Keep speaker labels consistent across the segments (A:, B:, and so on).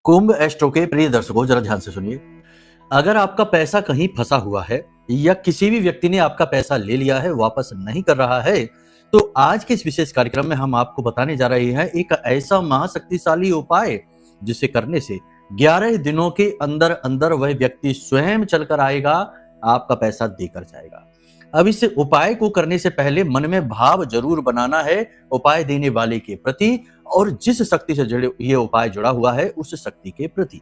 A: कुंभ astro के प्रिय दर्शकों, जरा ध्यान से सुनिए। अगर आपका पैसा कहीं फंसा हुआ है या किसी भी व्यक्ति ने आपका पैसा ले लिया है, वापस नहीं कर रहा है, तो आज के इस विशेष कार्यक्रम में हम आपको बताने जा रहे हैं एक ऐसा महाशक्तिशाली उपाय जिसे करने से 11 दिनों के अंदर अंदर वह व्यक्ति स्वयं चलकर आएगा, आपका पैसा देकर जाएगा। अब इस उपाय को करने से पहले मन में भाव जरूर बनाना है उपाय देने वाले के प्रति और जिस शक्ति से ये उपाय जुड़ा हुआ है उस शक्ति के प्रति।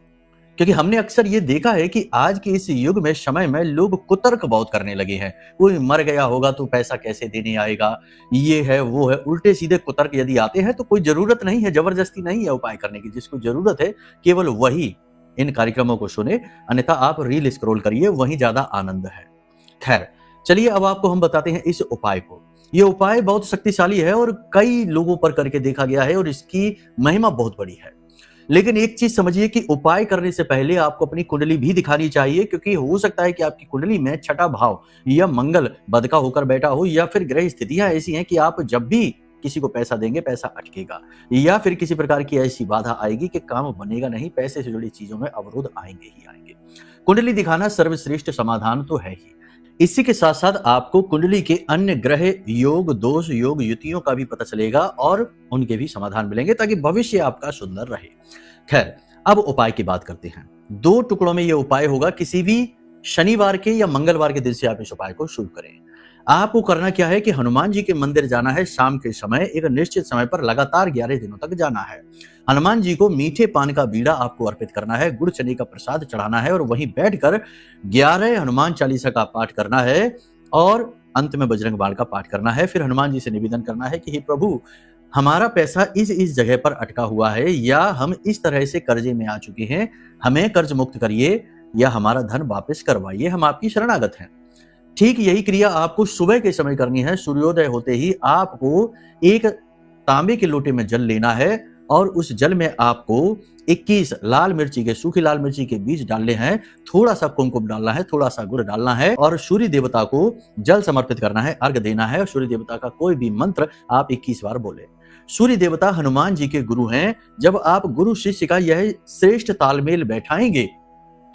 A: क्योंकि हमने अक्सर ये देखा है कि आज के इस युग में समय में लोग कुतर्क बहुत करने लगे हैं। कोई मर गया होगा तो पैसा कैसे देने आएगा, ये है वो है, उल्टे सीधे कुतर्क यदि आते हैं तो कोई जरूरत नहीं है, जबरदस्ती नहीं है उपाय करने की। जिसको जरूरत है केवल वही इन कार्यक्रमों को सुने, अन्यथा आप रील स्क्रॉल करिए, वहीं ज्यादा आनंद है। खैर चलिए, अब आपको हम बताते हैं इस उपाय को। ये उपाय बहुत शक्तिशाली है और कई लोगों पर करके देखा गया है और इसकी महिमा बहुत बड़ी है। लेकिन एक चीज समझिए कि उपाय करने से पहले आपको अपनी कुंडली भी दिखानी चाहिए, क्योंकि हो सकता है कि आपकी कुंडली में छठा भाव या मंगल बदका होकर बैठा हो, या फिर ग्रह स्थितियां ऐसी हैं कि आप जब भी किसी को पैसा देंगे पैसा अटकेगा, या फिर किसी प्रकार की ऐसी बाधा आएगी कि काम बनेगा नहीं, पैसे से जुड़ी चीजों में अवरोध आएंगे ही आएंगे। कुंडली दिखाना सर्वश्रेष्ठ समाधान तो है ही, इसी के साथ साथ आपको कुंडली के अन्य ग्रह योग, दोष, योग, युतियों का भी पता चलेगा और उनके भी समाधान मिलेंगे ताकि भविष्य आपका सुंदर रहे। खैर, अब उपाय की बात करते हैं। 2 टुकड़ों में यह उपाय होगा। किसी भी शनिवार के या मंगलवार के दिन से आप इस उपाय को शुरू करें। आपको करना क्या है कि हनुमान जी के मंदिर जाना है, शाम के समय एक निश्चित समय पर लगातार 11 दिनों तक जाना है। हनुमान जी को मीठे पान का बीड़ा आपको अर्पित करना है, गुड़ चने का प्रसाद चढ़ाना है और वहीं बैठकर 11 हनुमान चालीसा का पाठ करना है और अंत में बजरंग बाण का पाठ करना है। फिर हनुमान जी से निवेदन करना है कि हे प्रभु, हमारा पैसा इस जगह पर अटका हुआ है या हम इस तरह से कर्जे में आ चुके हैं, हमें कर्ज मुक्त करिए या हमारा धन वापस करवाइए, हम आपकी शरणागत हैं। ठीक यही क्रिया आपको सुबह के समय करनी है। सूर्योदय होते ही आपको एक तांबे के लोटे में जल लेना है और उस जल में आपको 21 लाल मिर्ची के, सूखी लाल मिर्ची के बीज डालने हैं, थोड़ा सा कुमकुम डालना है, थोड़ा सा गुड़ डालना है और सूर्य देवता को जल समर्पित करना है, अर्घ देना है। सूर्य देवता का कोई भी मंत्र आप 21 बार बोले। सूर्य देवता हनुमान जी के गुरु हैं। जब आप गुरु शिष्य का यह श्रेष्ठ तालमेल बैठाएंगे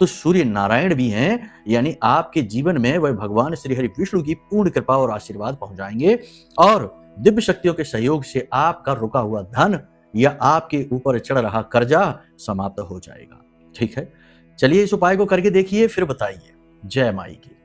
A: तो सूर्य नारायण भी हैं, यानी आपके जीवन में वह भगवान श्री हरि विष्णु की पूर्ण कृपा और आशीर्वाद पहुंचाएंगे और दिव्य शक्तियों के सहयोग से आपका रुका हुआ धन या आपके ऊपर चढ़ रहा कर्जा समाप्त हो जाएगा। ठीक है, चलिए इस उपाय को करके देखिए, फिर बताइए। जय माई की।